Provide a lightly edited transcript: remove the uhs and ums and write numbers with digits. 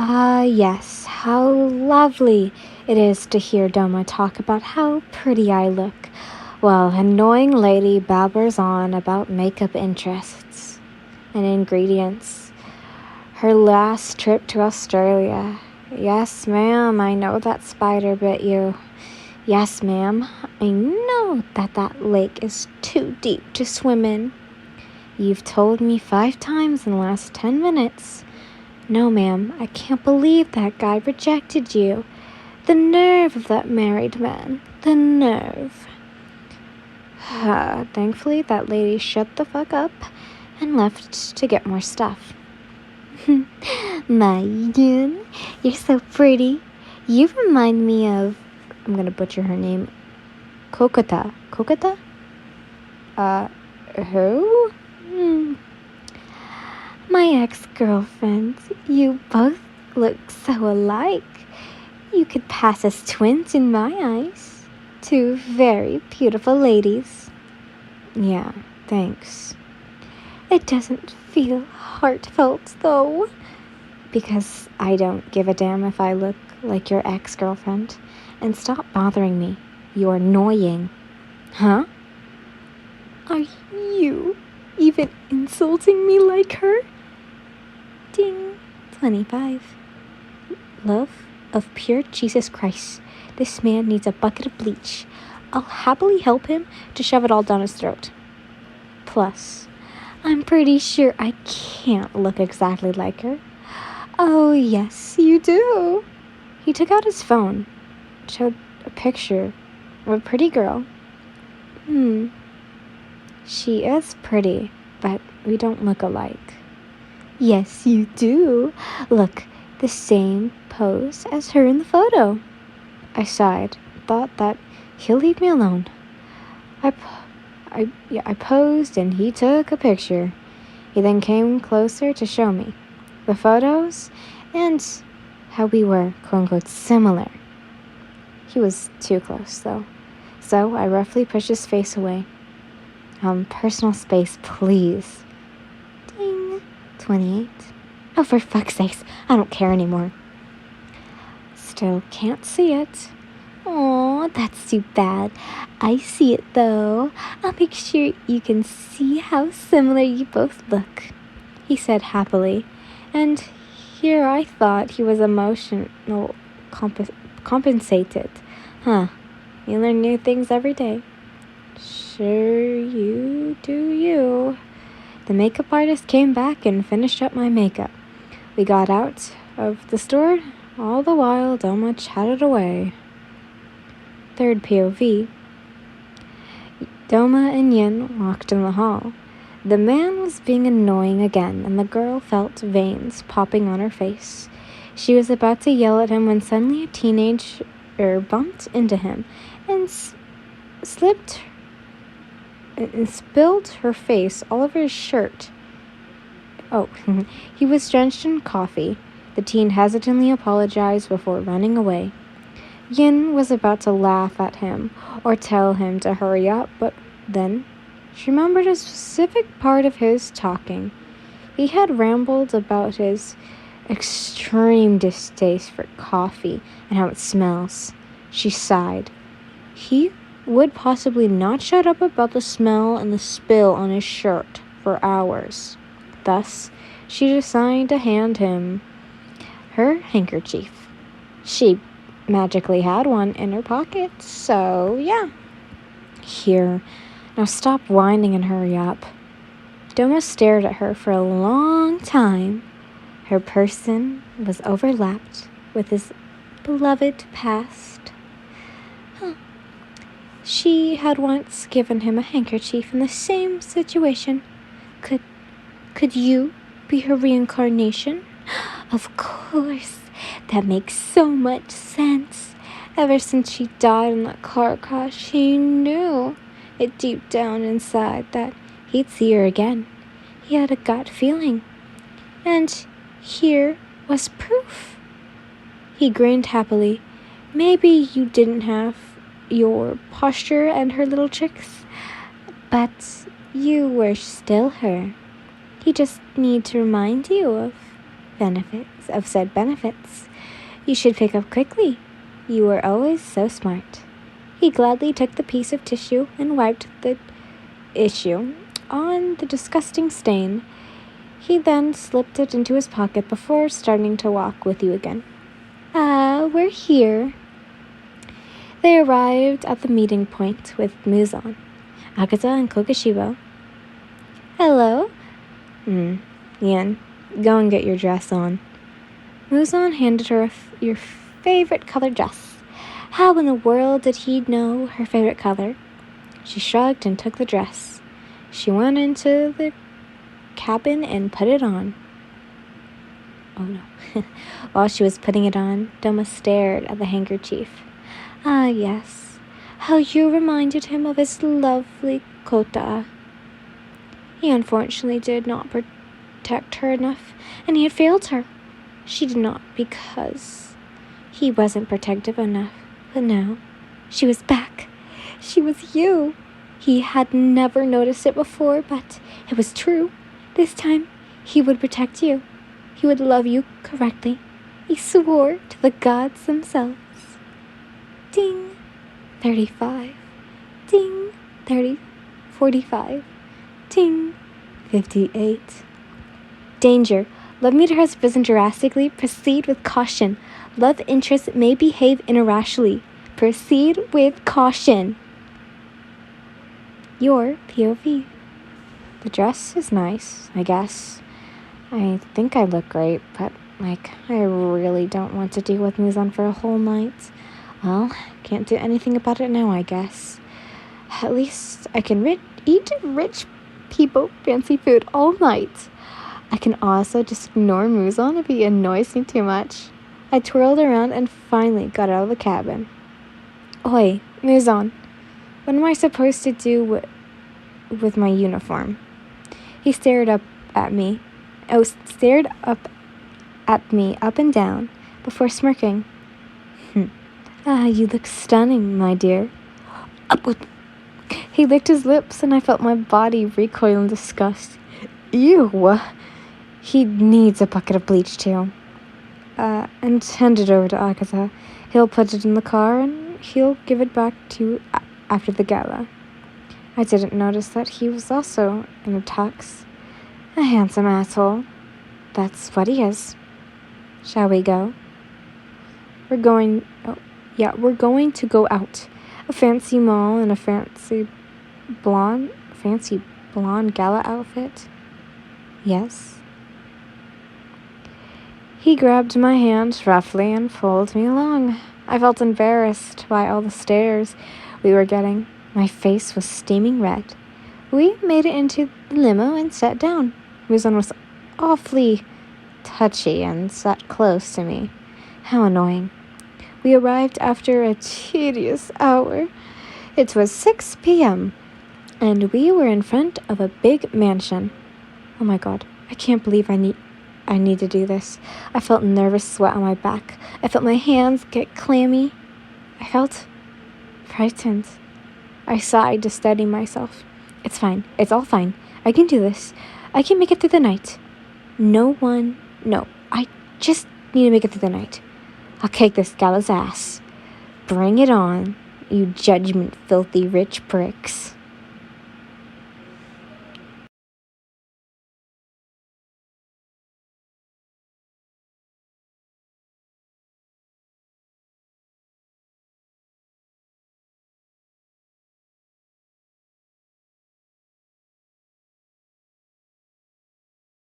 Ah, yes, how lovely it is to hear Doma talk about how pretty I look, while annoying lady babbers on about makeup interests and ingredients. Her last trip to Australia. Yes, ma'am, I know that spider bit you. Yes, ma'am, I know that lake is too deep to swim in. You've told me 5 times in the last 10 minutes. No, ma'am, I can't believe that guy rejected you. The nerve of that married man. The nerve. Thankfully, that lady shut the fuck up and left to get more stuff. My Yun, you're so pretty. You remind me of, I'm gonna butcher her name, Kokota. Kokota? Who? My ex-girlfriend. You both look so alike. You could pass as twins in my eyes. 2 very beautiful ladies. Yeah, thanks. It doesn't feel heartfelt, though. Because I don't give a damn if I look like your ex-girlfriend. And stop bothering me. You're annoying. Huh? Are you even insulting me like her? Ding. 25. Love of pure Jesus Christ. This man needs a bucket of bleach. I'll happily help him to shove it all down his throat. Plus, I'm pretty sure I can't look exactly like her. Oh, yes, you do. He took out his phone, showed a picture of a pretty girl. She is pretty, but we don't look alike. Yes, you do. Look, the same pose as her in the photo. I sighed, thought that he'll leave me alone. I posed and he took a picture. He then came closer to show me the photos and how we were, quote-unquote, similar. He was too close, though, so I roughly pushed his face away. Personal space, please. Ding. 28. Oh, for fuck's sakes, I don't care anymore. Still can't see it. Aw, that's too bad. I see it, though. I'll make sure you can see how similar you both look, he said happily. And here I thought he was emotional compensated. You learn new things every day. Sure you do you. The makeup artist came back and finished up my makeup. We got out of the store, all the while Doma chatted away. Third POV. Doma and Yin walked in the hall. The man was being annoying again, and the girl felt veins popping on her face. She was about to yell at him when suddenly a teenager bumped into him and slipped and spilled her face all over his shirt. Oh, he was drenched in coffee. The teen hesitantly apologized before running away. Yin was about to laugh at him or tell him to hurry up, but then she remembered a specific part of his talking. He had rambled about his extreme distaste for coffee and how it smells. She sighed. He would possibly not shut up about the smell and the spill on his shirt for hours. Thus, she decided to hand him her handkerchief. She magically had one in her pocket, so yeah. Here, now stop whining and hurry up. Doma stared at her for a long time. Her person was overlapped with his beloved past. She had once given him a handkerchief in the same situation. Could you be her reincarnation? Of course. That makes so much sense. Ever since she died in that car crash, he knew it deep down inside that he'd see her again. He had a gut feeling. And here was proof. He grinned happily. Maybe you didn't have your posture and her little tricks, but you were still her. He just need to remind you of benefits. of said benefits. You should pick up quickly. You were always so smart. He gladly took the piece of tissue and wiped the issue on the disgusting stain. He then slipped it into his pocket before starting to walk with you again. We're here. They arrived at the meeting point with Muzan, Akaza, and Kokushibo. Hello? Yan, go and get your dress on. Muzan handed her your favorite colored dress. How in the world did he know her favorite color? She shrugged and took the dress. She went into the cabin and put it on. Oh no. While she was putting it on, Doma stared at the handkerchief. Ah, yes. How you reminded him of his lovely Kota. He unfortunately did not protect her enough, and he had failed her. She did not because he wasn't protective enough. But now, she was back. She was you. He had never noticed it before, but it was true. This time, he would protect you. He would love you correctly. He swore to the gods themselves. Ding, 35. Ding, 45. Ding, 58. Danger. Love meter has risen drastically. Proceed with caution. Love interest may behave irrationally. Proceed with caution. Your POV. The dress is nice, I guess. I think I look great, but, I really don't want to deal with Muzan for a whole night. Well, can't do anything about it now, I guess. At least I can eat rich people fancy food all night. I can also just ignore Muzan if he annoys me too much. I twirled around and finally got out of the cabin. Oi, Muzan, what am I supposed to do with my uniform? He stared up at me up and down before smirking. You look stunning, my dear. He licked his lips and I felt my body recoil in disgust. Ew! He needs a bucket of bleach too. And hand it over to Akaza. He'll put it in the car and he'll give it back to you after the gala. I didn't notice that he was also in a tux. A handsome asshole. That's what he is. Shall we go? We're going to go out. A fancy mall in a fancy blonde gala outfit. Yes. He grabbed my hand roughly and pulled me along. I felt embarrassed by all the stares we were getting. My face was steaming red. We made it into the limo and sat down. Muzan was awfully touchy and sat close to me. How annoying. We arrived after a tedious hour. It was 6 p.m., and we were in front of a big mansion. Oh my god, I can't believe I need to do this. I felt nervous sweat on my back. I felt my hands get clammy. I felt frightened. I sighed to steady myself. It's fine. It's all fine. I can do this. I can make it through the night. No, I just need to make it through the night. I'll kick this gala's ass. Bring it on, you judgment-filthy rich pricks.